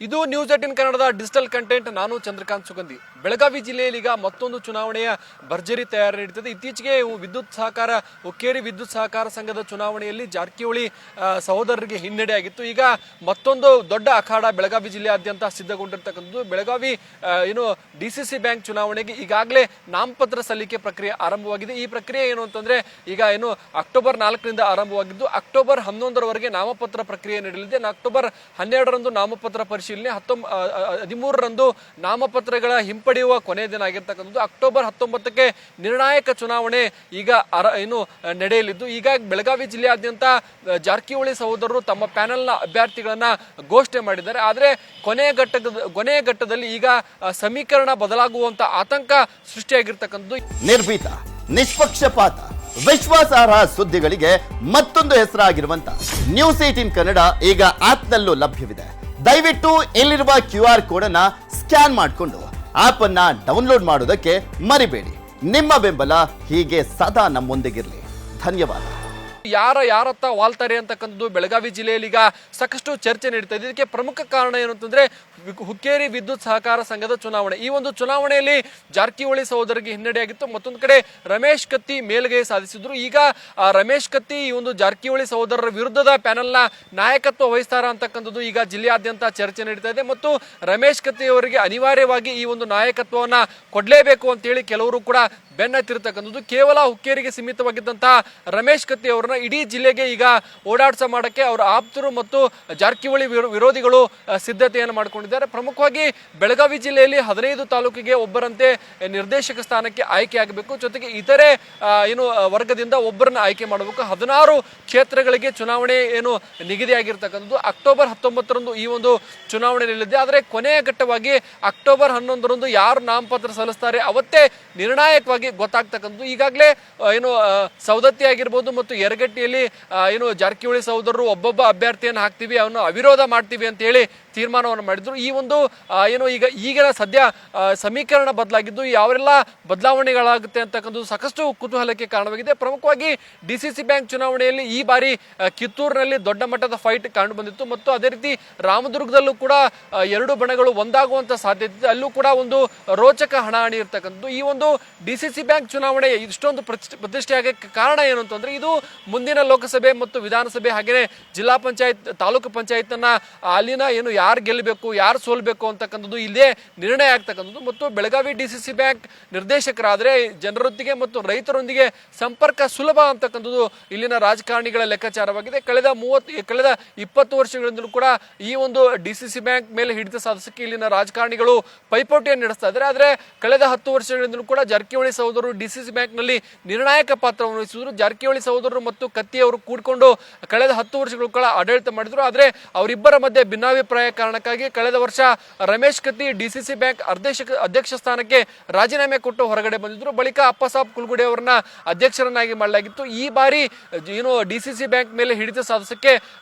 ಇದು ನ್ಯೂಸ್ 18 ಕನ್ನಡದ digital content. ನಾನು ಚಂದ್ರಕಾಂತ್ ಸುಗಂಧಿ. ಬೆಳಗಾವಿ ಜಿಲ್ಲೆಯಲ್ಲಿ ಈಗ ಮತ್ತೊಂದು ಚುನಾವಣೆಯ ಭರ್ಜರಿ ತಯಾರಿ ನಡೀತದೆ. ಇತ್ತೀಚೆಗೆ ಹುಕ್ಕೇರಿ ವಿದ್ಯುತ್ ಸಹಕಾರ ಸಂಘದ ಚುನಾವಣೆಯಲ್ಲಿ ಜಾರಕಿಹೊಳಿ ಸಹೋದರರಿಗೆ ಹಿನ್ನಡೆ ಆಗಿತ್ತು. ಈಗ ಮತ್ತೊಂದು ದೊಡ್ಡ ಅಖಾಡ ಬೆಳಗಾವಿ ಜಿಲ್ಲೆಯಾದ್ಯಂತ ಸಿದ್ಧಗೊಂಡಿರ್ತಕ್ಕಂಥದ್ದು. ಬೆಳಗಾವಿ ಡಿಸಿಸಿ ಬ್ಯಾಂಕ್ ಚುನಾವಣೆಗೆ ಈಗಾಗಲೇ ನಾಮಪತ್ರ ಸಲ್ಲಿಕೆ ಪ್ರಕ್ರಿಯೆ ಆರಂಭವಾಗಿದೆ. ಈ ಪ್ರಕ್ರಿಯೆ ಏನು ಅಂತಂದ್ರೆ ಈಗ ಅಕ್ಟೋಬರ್ 4ರಿಂದ ಆರಂಭವಾಗಿದ್ದು ಅಕ್ಟೋಬರ್ 11ರವರೆಗೆ ನಾಮಪತ್ರ ಪ್ರಕ್ರಿಯೆ ನಡೆಯಲಿದೆ. ಅಕ್ಟೋಬರ್ 12ರಂದು ನಾಮಪತ್ರ ಪರಿಶೀಲನೆ, 13ರಂದು ನಾಮಪತ್ರಗಳ ಹಿಂಪಡೆಯುವ ಕೊನೆಯ ದಿನ ಆಗಿರ್ತಕ್ಕಂಥದ್ದು. ಅಕ್ಟೋಬರ್ 19ಕ್ಕೆ ನಿರ್ಣಾಯಕ ಚುನಾವಣೆ ಈಗ ನಡೆಯಲಿದ್ದು ಈಗ ಬೆಳಗಾವಿ ಜಿಲ್ಲೆಯಾದ್ಯಂತ ಜಾರಕಿಹೊಳಿ ಸಹೋದರರು ತಮ್ಮ ಪ್ಯಾನೆಲ್ನ ಅಭ್ಯರ್ಥಿಗಳನ್ನ ಘೋಷಣೆ ಮಾಡಿದ್ದಾರೆ. ಆದರೆ ಕೊನೆಯ ಘಟ್ಟದಲ್ಲಿ ಈಗ ಸಮೀಕರಣ ಬದಲಾಗುವಂತ ಆತಂಕ ಸೃಷ್ಟಿಯಾಗಿರ್ತಕ್ಕಂಥದ್ದು. ನಿರ್ಭೀತ, ನಿಷ್ಪಕ್ಷಪಾತ, ವಿಶ್ವಾಸಾರ್ಹ ಸುದ್ದಿಗಳಿಗೆ ಮತ್ತೊಂದು ಹೆಸರಾಗಿರುವಂತ ನ್ಯೂಸ್ 18 ಕನ್ನಡ ಈಗ ಆಪ್ನಲ್ಲೂ ಲಭ್ಯವಿದೆ. ದಯವಿಟ್ಟು ಇಲ್ಲಿರುವ QR ಕೋಡ್ ಅನ್ನ ಸ್ಕ್ಯಾನ್ ಮಾಡಿಕೊಂಡು ಆಪ್ ಅನ್ನ ಡೌನ್ಲೋಡ್ ಮಾಡೋದಕ್ಕೆ ಮರಿಬೇಡಿ. ನಿಮ್ಮ ಬೆಂಬಲ ಹೀಗೆ ಸದಾ ನಮ್ಮೊಂದಿಗಿರಲಿ. ಧನ್ಯವಾದ. ಯಾರತ್ತ ವಾಲ್ತಾರೆ ಅಂತಕ್ಕಂಥದ್ದು ಬೆಳಗಾವಿ ಜಿಲ್ಲೆಯಲ್ಲಿ ಈಗ ಸಾಕಷ್ಟು ಚರ್ಚೆ ನಡೀತಾ ಇದೆ. ಇದಕ್ಕೆ ಪ್ರಮುಖ ಕಾರಣ ಏನು ಅಂತಂದ್ರೆ ಹುಕ್ಕೇರಿ ವಿದ್ಯುತ್ ಸಹಕಾರ ಸಂಘದ ಚುನಾವಣೆ. ಈ ಒಂದು ಚುನಾವಣೆಯಲ್ಲಿ ಜಾರಕಿಹೊಳಿ ಸಹೋದರಿಗೆ ಹಿನ್ನಡೆಯಾಗಿತ್ತು. ಮತ್ತೊಂದು ಕಡೆ ರಮೇಶ್ ಕತ್ತಿ ಮೇಲುಗೈ ಸಾಧಿಸಿದ್ರು. ಈಗ ರಮೇಶ್ ಕತ್ತಿ ಈ ಒಂದು ಜಾರಕಿಹೊಳಿ ಸಹೋದರರ ವಿರುದ್ಧದ ಪ್ಯಾನೆಲ್ನ ನಾಯಕತ್ವ ವಹಿಸ್ತಾರ ಅಂತಕ್ಕಂಥದ್ದು ಈಗ ಜಿಲ್ಲೆಯಾದ್ಯಂತ ಚರ್ಚೆ ನಡೀತಾ ಇದೆ. ಮತ್ತು ರಮೇಶ್ ಕತ್ತಿ ಅವರಿಗೆ ಅನಿವಾರ್ಯವಾಗಿ ಈ ಒಂದು ನಾಯಕತ್ವವನ್ನ ಕೊಡ್ಲೇಬೇಕು ಅಂತ ಹೇಳಿ ಕೆಲವರು ಕೂಡ ಬೆನ್ನತ್ತಿರ್ತಕ್ಕಂಥದ್ದು. ಕೇವಲ ಹುಕ್ಕೇರಿಗೆ ಸೀಮಿತವಾಗಿದ್ದಂತಹ ರಮೇಶ್ ಕತ್ತಿ ಅವರನ್ನ ಇಡೀ ಜಿಲ್ಲೆಗೆ ಈಗ ಓಡಾಟ ಮಾಡಕ್ಕೆ ಅವರ ಆಪ್ತರು ಮತ್ತು ಜಾರಕಿಹೊಳಿ ವಿರೋಧಿಗಳು ಸಿದ್ಧತೆಯನ್ನು ಮಾಡಿಕೊಂಡಿದ್ದಾರೆ. ಪ್ರಮುಖವಾಗಿ ಬೆಳಗಾವಿ ಜಿಲ್ಲೆಯಲ್ಲಿ 15 ತಾಲೂಕಿಗೆ ಒಬ್ಬರಂತೆ ನಿರ್ದೇಶಕ ಸ್ಥಾನಕ್ಕೆ ಆಯ್ಕೆ ಆಗಬೇಕು. ಜೊತೆಗೆ ಇತರೆ ವರ್ಗದಿಂದ ಒಬ್ಬರನ್ನ ಆಯ್ಕೆ ಮಾಡಬೇಕು. 16 ಕ್ಷೇತ್ರಗಳಿಗೆ ಚುನಾವಣೆ ನಿಗದಿಯಾಗಿರ್ತಕ್ಕಂಥದ್ದು. ಅಕ್ಟೋಬರ್ 19ರಂದು ಈ ಒಂದು ಚುನಾವಣೆ ನಡೆಯಲಿದೆ. ಆದರೆ ಕೊನೆಯ ಘಟ್ಟವಾಗಿ ಅಕ್ಟೋಬರ್ 11ರಂದು ಯಾರು ನಾಮಪತ್ರ ಸಲ್ಲಿಸ್ತಾರೆ ಅವತ್ತೇ ನಿರ್ಣಾಯಕವಾಗಿ ಗೊತ್ತಾಗ್ತಕ್ಕಂಥದ್ದು. ಈಗಾಗಲೇ ಸವದತ್ತಿ ಆಗಿರ್ಬೋದು ಮತ್ತು ಯರಗಟ್ಟಿಯಲ್ಲಿ ಜಾರಕಿಹೊಳಿ ಸಹೋದರರು ಒಬ್ಬೊಬ್ಬ ಅಭ್ಯರ್ಥಿಯನ್ನು ಹಾಕ್ತೀವಿ, ಅವನು ಅವಿರೋಧ ಮಾಡ್ತೀವಿ ಅಂತ ಹೇಳಿ ತೀರ್ಮಾನವನ್ನು ಮಾಡಿದ್ರು. ಈ ಒಂದು ಈಗಿನ ಸದ್ಯ ಸಮೀಕರಣ ಬದಲಾಗಿದ್ದು ಯಾವೆಲ್ಲ ಬದಲಾವಣೆಗಳಾಗುತ್ತೆ ಅಂತಕ್ಕಂಥದ್ದು ಸಾಕಷ್ಟು ಕುತೂಹಲಕ್ಕೆ ಕಾರಣವಾಗಿದೆ. ಪ್ರಮುಖವಾಗಿ ಡಿಸಿಸಿ ಬ್ಯಾಂಕ್ ಚುನಾವಣೆಯಲ್ಲಿ ಈ ಬಾರಿ ಕಿತ್ತೂರಿನಲ್ಲಿ ದೊಡ್ಡ ಮಟ್ಟದ ಫೈಟ್ ಕಂಡು ಬಂದಿತ್ತು ಮತ್ತು ಅದೇ ರೀತಿ ರಾಮದುರ್ಗದಲ್ಲೂ ಕೂಡ ಎರಡು ಬಣಗಳು ಒಂದಾಗುವಂತ ಸಾಧ್ಯತೆ ಇದೆ. ಅಲ್ಲೂ ಕೂಡ ಒಂದು ರೋಚಕ ಹಣಾಹಣಿ ಇರ್ತಕ್ಕಂಥದ್ದು. ಈ ಒಂದು ಡಿಸಿಸಿ ಬ್ಯಾಂಕ್ ಚುನಾವಣೆ ಇಷ್ಟೊಂದು ಪ್ರತಿಷ್ಠೆಯಾಗಕ್ಕೆ ಕಾರಣ ಏನು ಅಂತಂದ್ರೆ ಇದು ಮುಂದಿನ ಲೋಕಸಭೆ ಮತ್ತು ವಿಧಾನಸಭೆ ಹಾಗೆಯೇ ಜಿಲ್ಲಾ ಪಂಚಾಯತ್, ತಾಲೂಕು ಪಂಚಾಯತ್ ಅನ್ನ ಅಲ್ಲಿನ ಯಾರು ಗೆಲ್ಲಬೇಕು ಯಾರು ಸೋಲ್ಬೇಕು ಅಂತಕ್ಕಂಥದ್ದು ಇಲ್ಲೇ ನಿರ್ಣಯ ಆಗ್ತಕ್ಕಂಥದ್ದು. ಮತ್ತು ಬೆಳಗಾವಿ ಡಿಸಿಸಿ ಬ್ಯಾಂಕ್ ನಿರ್ದೇಶಕರಾದ್ರೆ ಜನರೊಂದಿಗೆ ಮತ್ತು ರೈತರೊಂದಿಗೆ ಸಂಪರ್ಕ ಸುಲಭ ಅಂತಕ್ಕಂಥದ್ದು ಇಲ್ಲಿನ ರಾಜಕಾರಣಿಗಳ ಲೆಕ್ಕಾಚಾರವಾಗಿದೆ. ಕಳೆದ 20 ವರ್ಷಗಳಿಂದಲೂ ಕೂಡ ಈ ಒಂದು ಡಿಸಿಸಿ ಬ್ಯಾಂಕ್ ಮೇಲೆ ಹಿಡಿತ ಸಾಧಿಸಕ್ಕೆ ಇಲ್ಲಿನ ರಾಜಕಾರಣಿಗಳು ಪೈಪೋಟಿಯನ್ನು ನಡೆಸ್ತಾ ಇದ್ದಾರೆ. ಆದರೆ ಕಳೆದ 10 ವರ್ಷಗಳಿಂದಲೂ ಕೂಡ ಜಾರಕಿಹೊಳಿ ಸಹೋದರರು ಡಿಸಿಸಿ ಬ್ಯಾಂಕ್ ನಲ್ಲಿ ನಿರ್ಣಾಯಕ ಪಾತ್ರವನ್ನು ವಹಿಸಿದ್ರು. ಜಾರಕಿಹೊಳಿ ಸಹೋದರರು ಮತ್ತು ಕತ್ತಿ ಅವರು ಕೂಡಿಕೊಂಡು ಕಳೆದ 10 ವರ್ಷಗಳ ಕಾಲ ಆಡಳಿತ ಮಾಡಿದ್ರು. ಆದರೆ ಅವರಿಬ್ಬರ ಮಧ್ಯೆ ಭಿನ್ನಾಭಿಪ್ರಾಯ ಕಾರಣಕ್ಕಾಗಿ ಕಳೆದ ವರ್ಷ ರಮೇಶ್ ಕತ್ತಿ ಡಿಸಿಸಿ ಬ್ಯಾಂಕ್ ಅಧ್ಯಕ್ಷ ಸ್ಥಾನಕ್ಕೆ ರಾಜೀನಾಮೆ ಕೊಟ್ಟು ಹೊರಗಡೆ ಬಂದಿದ್ರು. ಬಳಿಕ ಅಪ್ಪಸಾಬ್ ಕುಲ್ಗುಡೆ ಅವರನ್ನ ಅಧ್ಯಕ್ಷರನ್ನಾಗಿ ಮಾಡಲಾಗಿತ್ತು. ಈ ಬಾರಿ ಡಿಸಿಸಿ ಬ್ಯಾಂಕ್ ಮೇಲೆ ಹಿಡಿತ ಸಾಧಿಸಕ್ಕೆ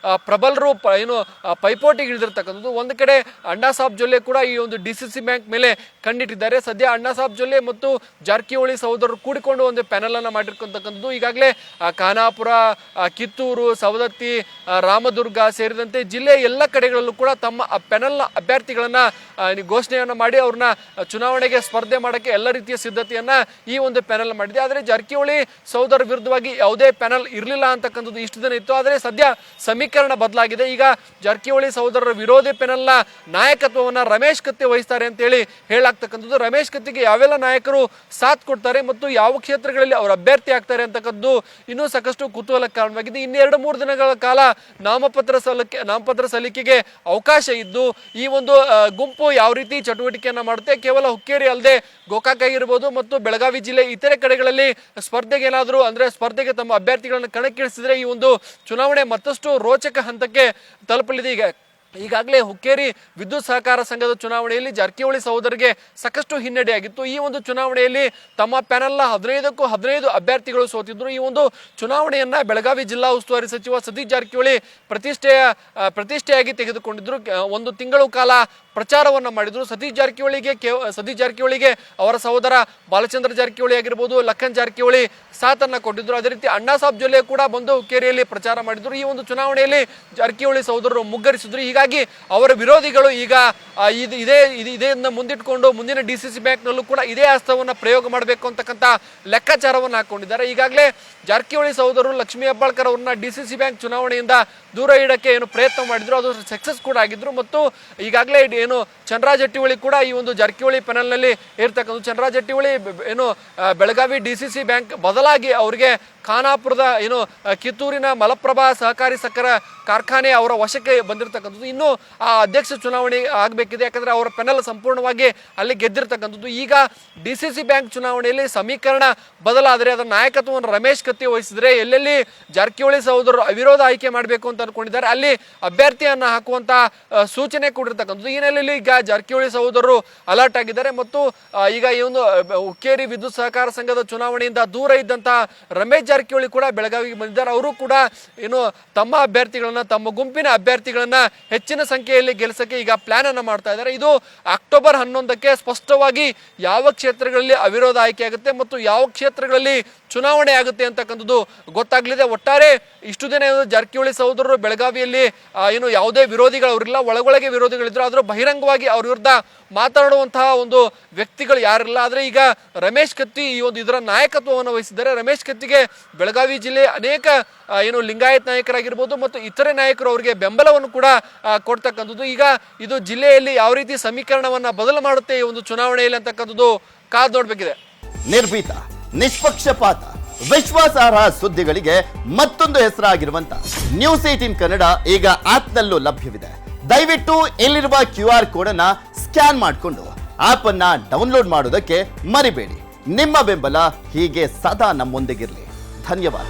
ಪ್ರಬಲರು ಪೈಪೋಟಿಗೆ ಇಳಿದಿರ್ತಕ್ಕಂಥದ್ದು. ಒಂದು ಕಡೆ ಅಣ್ಣಾ ಸಾಬ್ ಜೊಲ್ಲೆ ಕೂಡ ಈ ಒಂದು ಡಿಸಿಸಿ ಬ್ಯಾಂಕ್ ಮೇಲೆ ಕಣ್ಣಿಟ್ಟಿದ್ದಾರೆ. ಸದ್ಯ ಅಣ್ಣಾ ಸಾಬ್ ಜೊಲ್ಲೆ ಮತ್ತು ಜಾರಕಿಹೊಳಿ ಸಹೋದರರು ಕೂಡಿಕೊಂಡು ಒಂದು ಪ್ಯಾನೆಲ್ ಅನ್ನ ಮಾಡಿರ್ತಕ್ಕಂಥದ್ದು. ಈಗಾಗಲೇ ಖಾನಾಪುರ, ಕಿತ್ತೂರು, ಸವದತ್ತಿ, ರಾಮದುರ್ಗ ಸೇರಿದಂತೆ ಜಿಲ್ಲೆಯ ಎಲ್ಲ ಕಡೆಗಳಲ್ಲೂ ಕೂಡ ತಮ್ಮ ಪ್ಯಾನೆಲ್ನ ಅಭ್ಯರ್ಥಿಗಳನ್ನ ಘೋಷಣೆಯನ್ನ ಮಾಡಿ ಅವ್ರನ್ನ ಚುನಾವಣೆಗೆ ಸ್ಪರ್ಧೆ ಮಾಡಕ್ಕೆ ಎಲ್ಲ ರೀತಿಯ ಸಿದ್ಧತೆಯನ್ನ ಈ ಒಂದು ಪ್ಯಾನೆಲ್ ಮಾಡಿದೆ. ಆದರೆ ಜಾರಕಿಹೊಳಿ ಸಹೋದರ ವಿರುದ್ಧವಾಗಿ ಯಾವುದೇ ಪ್ಯಾನೆಲ್ ಇರಲಿಲ್ಲ ಅಂತಕ್ಕಂಥದ್ದು ಇಷ್ಟು ದಿನ ಇತ್ತು. ಆದರೆ ಸದ್ಯ ಸಮೀಕರಣ ಬದಲಾಗಿದೆ. ಈಗ ಜಾರಕಿಹೊಳಿ ಸಹೋದರರ ವಿರೋಧಿ ಪ್ಯಾನೆಲ್ನ ನಾಯಕತ್ವವನ್ನ ರಮೇಶ್ ಕತ್ತಿ ವಹಿಸ್ತಾರೆ ಅಂತ ಹೇಳಿ ಹೇಳಲಾಗ್ತಕ್ಕಂಥದ್ದು. ರಮೇಶ್ ಕತ್ತಿಗೆ ಯಾವೆಲ್ಲ ನಾಯಕರು ಸಾಥ್ ಕೊಡ್ತಾರೆ ಮತ್ತು ಯಾವ ಕ್ಷೇತ್ರಗಳಲ್ಲಿ ಅವರು ಅಭ್ಯರ್ಥಿ ಆಗ್ತಾರೆ ಅಂತಕ್ಕಂಥದ್ದು ಇನ್ನೂ ಸಾಕಷ್ಟು ಕುತೂಹಲ ಕಾರಣವಾಗಿದೆ. ಇನ್ನು 2-3 ದಿನಗಳ ಕಾಲ ನಾಮಪತ್ರ ಸಲ್ಲಿಕೆಗೆ ಅವಕಾಶ ಇದ್ದು ಈ ಒಂದು ಗುಂಪು ಯಾವ ರೀತಿ ಚಟುವಟಿಕೆಯನ್ನ ಮಾಡುತ್ತೆ, ಕೇವಲ ಹುಕ್ಕೇರಿ ಅಲ್ಲದೆ ಗೋಕಾಕ್ ಆಗಿರ್ಬೋದು ಮತ್ತು ಬೆಳಗಾವಿ ಜಿಲ್ಲೆ ಇತರೆ ಕಡೆಗಳಲ್ಲಿ ಸ್ಪರ್ಧೆಗೆ ತಮ್ಮ ಅಭ್ಯರ್ಥಿಗಳನ್ನು ಕಣಕ್ಕಿಳಿಸಿದ್ರೆ ಈ ಒಂದು ಚುನಾವಣೆ ಮತ್ತಷ್ಟು ರೋಚಕ ಹಂತಕ್ಕೆ ತಲುಪಲಿದೆ. ಈಗಾಗಲೇ ಹುಕ್ಕೇರಿ ವಿದ್ಯುತ್ ಸಹಕಾರ ಸಂಘದ ಚುನಾವಣೆಯಲ್ಲಿ ಜಾರಕಿಹೊಳಿ ಸಹೋದರಿಗೆ ಸಾಕಷ್ಟು ಹಿನ್ನಡೆಯಾಗಿತ್ತು. ಈ ಒಂದು ಚುನಾವಣೆಯಲ್ಲಿ ತಮ್ಮ ಪ್ಯಾನೆಲ್ನ 15ಕ್ಕೂ 15 ಅಭ್ಯರ್ಥಿಗಳು ಸೋತಿದ್ರು. ಈ ಒಂದು ಚುನಾವಣೆಯನ್ನ ಬೆಳಗಾವಿ ಜಿಲ್ಲಾ ಉಸ್ತುವಾರಿ ಸಚಿವ ಸತೀಶ್ ಜಾರಕಿಹೊಳಿ ಪ್ರತಿಷ್ಠೆಯಾಗಿ ತೆಗೆದುಕೊಂಡಿದ್ರು. ಒಂದು ತಿಂಗಳು ಕಾಲ ಪ್ರಚಾರವನ್ನ ಮಾಡಿದ್ರು. ಸತೀಶ್ ಜಾರಕಿಹೊಳಿಗೆ ಅವರ ಸಹೋದರ ಬಾಲಚಂದ್ರ ಜಾರಕಿಹೊಳಿ ಆಗಿರ್ಬೋದು, ಲಖನ್ ಜಾರಕಿಹೊಳಿ ಸಾಥನ್ನ ಕೊಟ್ಟಿದ್ರು. ಅದೇ ರೀತಿ ಅಣ್ಣಾ ಸಾಹೇಬ್ ಜೊಲ್ಲೆ ಕೂಡ ಬಂದು ಹುಕ್ಕೇರಿಯಲ್ಲಿ ಪ್ರಚಾರ ಮಾಡಿದ್ರು. ಈ ಒಂದು ಚುನಾವಣೆಯಲ್ಲಿ ಜಾರಕಿಹೊಳಿ ಸಹೋದರರು ಮುಗ್ಗರಿಸಿದ್ರು. ಹೀಗಾಗಿ ಅವರ ವಿರೋಧಿಗಳು ಈಗ ಇದನ್ನ ಮುಂದಿಟ್ಕೊಂಡು ಮುಂದಿನ ಡಿಸಿಸಿ ಬ್ಯಾಂಕ್ನಲ್ಲೂ ಕೂಡ ಇದೇ ಹಸ್ತವನ್ನ ಪ್ರಯೋಗ ಮಾಡಬೇಕು ಅಂತಕ್ಕಂಥ ಲೆಕ್ಕಾಚಾರವನ್ನು ಹಾಕೊಂಡಿದ್ದಾರೆ. ಈಗಾಗಲೇ ಜಾರಕಿಹೊಳಿ ಸಹೋದರರು ಲಕ್ಷ್ಮೀ ಹೆಬ್ಬಾಳ್ಕರ್ ಅವ್ರನ್ನ ಡಿಸಿಸಿ ಬ್ಯಾಂಕ್ ಚುನಾವಣೆಯಿಂದ ದೂರ ಇಡಕ್ಕೆ ಏನು ಪ್ರಯತ್ನ ಮಾಡಿದ್ರು, ಅದು ಸಕ್ಸಸ್ ಕೂಡ ಆಗಿದ್ರು. ಮತ್ತು ಈಗಾಗಲೇ ಏನು ಚಂದ್ರರಾಜ್ ಜಾರಕಿಹೊಳಿ ಕೂಡ ಈ ಒಂದು ಜಾರಕಿಹೊಳಿ ಪೆನಲ್ನಲ್ಲಿ ಇರ್ತಕ್ಕಂಥ ಚಂದ್ರರಾಜ್ ಜಾರಕಿಹೊಳಿ ಏನು ಬೆಳಗಾವಿ ಡಿಸಿಸಿ ಬ್ಯಾಂಕ್ ಬದಲಾಗಿ ಅವರಿಗೆ ಖಾನಾಪುರದ ಏನು ಕಿತ್ತೂರಿನ ಮಲಪ್ರಭಾ ಸಹಕಾರಿ ಸಕ್ಕರೆ ಕಾರ್ಖಾನೆ ಅವರ ವಶಕ್ಕೆ ಬಂದಿರತಕ್ಕಂಥದ್ದು. ಇನ್ನು ಆ ಅಧ್ಯಕ್ಷ ಚುನಾವಣೆ ಆಗಬೇಕಿದೆ, ಯಾಕಂದ್ರೆ ಅವರ ಪೆನಲ್ ಸಂಪೂರ್ಣವಾಗಿ ಅಲ್ಲಿ ಗೆದ್ದಿರ್ತಕ್ಕಂಥದ್ದು. ಈಗ ಡಿಸಿಸಿ ಬ್ಯಾಂಕ್ ಚುನಾವಣೆಯಲ್ಲಿ ಸಮೀಕರಣ ಬದಲಾದರೆ ಅದರ ನಾಯಕತ್ವವನ್ನು ರಮೇಶ್ ಕತ್ತಿ ವಹಿಸಿದ್ರೆ, ಎಲ್ಲೆಲ್ಲಿ ಜಾರಕಿಹೊಳಿ ಸಹೋದರರು ಅವಿರೋಧ ಆಯ್ಕೆ ಮಾಡಬೇಕು ಅಂತ ಅನ್ಕೊಂಡಿದ್ದಾರೆ ಅಲ್ಲಿ ಅಭ್ಯರ್ಥಿಯನ್ನ ಹಾಕುವಂತ ಸೂಚನೆ ಕೊಟ್ಟಿರ್ತಕ್ಕಂಥದ್ದು. ಈ ಹಿನ್ನೆಲೆಯಲ್ಲಿ ಈಗ ಜಾರಕಿಹೊಳಿ ಸಹೋದರರು ಅಲರ್ಟ್ ಆಗಿದ್ದಾರೆ. ಮತ್ತು ಈಗ ಈ ಒಂದು ಹುಕ್ಕೇರಿ ವಿದ್ಯುತ್ ಸಹಕಾರ ಸಂಘದ ಚುನಾವಣೆಯಿಂದ ದೂರ ಇದ್ದಂತ ರಮೇಶ್ ಜಾರಕಿಹೊಳಿ ಕೂಡ ಬೆಳಗಾವಿಗೆ ಬಂದಿದ್ದಾರೆ. ಅವರು ಕೂಡ ಏನು ತಮ್ಮ ಅಭ್ಯರ್ಥಿಗಳನ್ನ, ತಮ್ಮ ಗುಂಪಿನ ಅಭ್ಯರ್ಥಿಗಳನ್ನ ಹೆಚ್ಚಿನ ಸಂಖ್ಯೆಯಲ್ಲಿ ಗೆಲ್ಲಿಸಕ್ಕೆ ಈಗ ಪ್ಲಾನ್ ಅನ್ನ ಮಾಡ್ತಾ ಇದ್ದಾರೆ. ಇದು ಅಕ್ಟೋಬರ್ 11ಕ್ಕೆ ಸ್ಪಷ್ಟವಾಗಿ ಯಾವ ಕ್ಷೇತ್ರಗಳಲ್ಲಿ ಅವಿರೋಧ ಆಯ್ಕೆ ಆಗುತ್ತೆ ಮತ್ತು ಯಾವ ಕ್ಷೇತ್ರಗಳಲ್ಲಿ ಚುನಾವಣೆ ಆಗುತ್ತೆ ಅಂತಕ್ಕಂಥದ್ದು ಗೊತ್ತಾಗ್ಲಿದೆ. ಒಟ್ಟಾರೆ ಇಷ್ಟು ದಿನ ಜಾರಕಿಹೊಳಿ ಸಹೋದರರು ಬೆಳಗಾವಿಯಲ್ಲಿ ಏನು ಯಾವುದೇ ವಿರೋಧಿಗಳು ಅವರಿಲ್ಲ, ಒಳಗೊಳಗೆ ವಿರೋಧಿಗಳಿದ್ರು, ಆದರೂ ಬಹಿರಂಗವಾಗಿ ಅವ್ರ ವಿರುದ್ಧ ಮಾತಾಡುವಂತಹ ಒಂದು ವ್ಯಕ್ತಿಗಳು ಯಾರಿಲ್ಲ. ಆದ್ರೆ ಈಗ ರಮೇಶ್ ಕತ್ತಿ ಈ ಒಂದು ಇದರ ನಾಯಕತ್ವವನ್ನು ವಹಿಸಿದ್ದಾರೆ. ರಮೇಶ್ ಕತ್ತಿಗೆ ಬೆಳಗಾವಿ ಜಿಲ್ಲೆ ಅನೇಕ ಏನು ಲಿಂಗಾಯತ್ ನಾಯಕರಾಗಿರ್ಬೋದು ಮತ್ತು ಇತರೆ ನಾಯಕರು ಅವರಿಗೆ ಬೆಂಬಲವನ್ನು ಕೂಡ ಕೊಡ್ತಕ್ಕಂಥದ್ದು. ಈಗ ಇದು ಜಿಲ್ಲೆಯಲ್ಲಿ ಯಾವ ರೀತಿ ಸಮೀಕರಣವನ್ನ ಬದಲು ಮಾಡುತ್ತೆ ಈ ಒಂದು ಚುನಾವಣೆಯಲ್ಲಿ ಅಂತಕ್ಕಂಥದ್ದು ಕಾದು ನೋಡ್ಬೇಕಿದೆ. ನಿರ್ಭೀತ, ನಿಷ್ಪಕ್ಷಪಾತ, ವಿಶ್ವಾಸಾರ್ಹ ಸುದ್ದಿಗಳಿಗೆ ಮತ್ತೊಂದು ಹೆಸರಾಗಿರುವಂತ ನ್ಯೂಸ್ 18 ಕನ್ನಡ ಈಗ ಆಪ್ನಲ್ಲೂ ಲಭ್ಯವಿದೆ. ದಯವಿಟ್ಟು ಇಲ್ಲಿರುವ QR ಕೋಡ್ ಅನ್ನ ಸ್ಕ್ಯಾನ್ ಮಾಡಿಕೊಂಡು ಆಪ್ ಅನ್ನ ಡೌನ್ಲೋಡ್ ಮಾಡೋದಕ್ಕೆ ಮರಿಬೇಡಿ. ನಿಮ್ಮ ಬೆಂಬಲ ಹೀಗೆ ಸದಾ ನಮ್ಮೊಂದಿಗಿರಲಿ. ಧನ್ಯವಾದ.